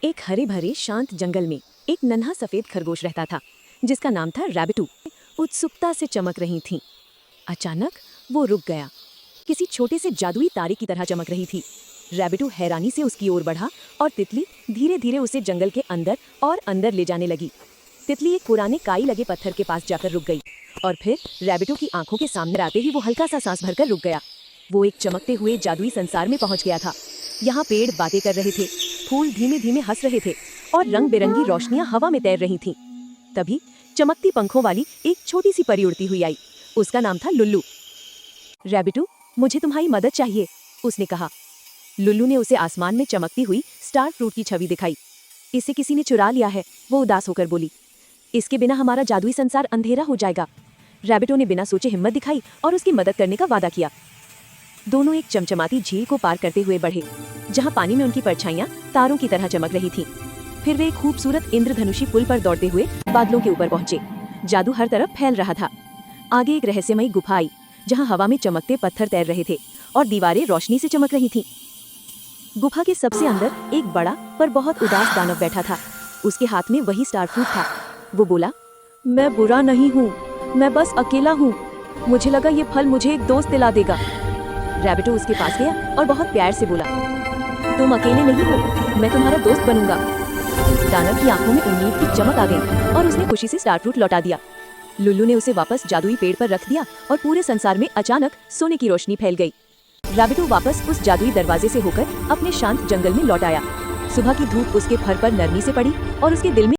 एक हरे भरे शांत जंगल में एक नन्हा सफेद खरगोश रहता था जिसका नाम था रैबिटू। उत्सुकता से चमक रही थीं। अचानक वो रुक गया। किसी छोटे से जादुई तारे की तरह चमक रही थी। रैबिटू हैरानी से उसकी ओर बढ़ा और तितली धीरे धीरे उसे जंगल के अंदर और अंदर ले जाने लगी। तितली एक पुराने काई लगे पत्थर के पास जाकर रुक गई और फिर रैबिटू की आंखों के सामने आते ही वो हल्का सा सांस भरकर रुक गया। वो एक चमकते हुए जादुई संसार में पहुंच गया था। यहाँ पेड़ बातें कर रहे थे, फूल धीमे धीमे हंस रहे थे और रंग बिरंगी रोशनियां हवा में तैर रही थीं। तभी चमकती पंखों वाली एक छोटी सी परी उड़ती हुई आई। उसका नाम था लुल्लू। रैबिटू, मुझे तुम्हारी मदद चाहिए, उसने कहा। लुल्लू ने उसे आसमान में चमकती हुई स्टार फ्रूट की छवि दिखाई। इसे किसी ने चुरा लिया है, वो उदास होकर बोली। इसके बिना हमारा जादुई संसार अंधेरा हो जाएगा। रैबिटू ने बिना सोचे हिम्मत दिखाई और उसकी मदद करने का वादा किया। दोनों एक चमचमाती झील को पार करते हुए बढ़े, जहां पानी में उनकी परछाइयां तारों की तरह चमक रही थीं। फिर वे एक खूबसूरत इंद्रधनुषी पुल पर दौड़ते हुए बादलों के ऊपर पहुंचे। जादू हर तरफ फैल रहा था। आगे एक रहस्यमयी गुफा आई, जहां हवा में चमकते पत्थर तैर रहे थे और दीवारें रोशनी से चमक रही थीं। गुफा के सबसे अंदर एक बड़ा पर बहुत उदास दानव बैठा था। उसके हाथ में वही स्टार फ्रूट था। वो बोला, मैं बुरा नहीं हूँ, मैं बस अकेला हूँ। मुझे लगा ये फल मुझे एक दोस्त दिला देगा। रैबिटू उसके पास गया और बहुत प्यार से बोला, तुम अकेले नहीं हो, मैं तुम्हारा दोस्त बनूंगा। दानव की आंखों में उम्मीद की चमक आ गई और उसने खुशी से स्टार फ्रूट लौटा दिया। लुल्लू ने उसे वापस जादुई पेड़ पर रख दिया और पूरे संसार में अचानक सोने की रोशनी फैल गई। रैबिटू वापस उस जादुई दरवाजे से होकर अपने शांत जंगल में लौट आया। सुबह की धूप उसके फर पर नरमी से पड़ी और उसके दिल में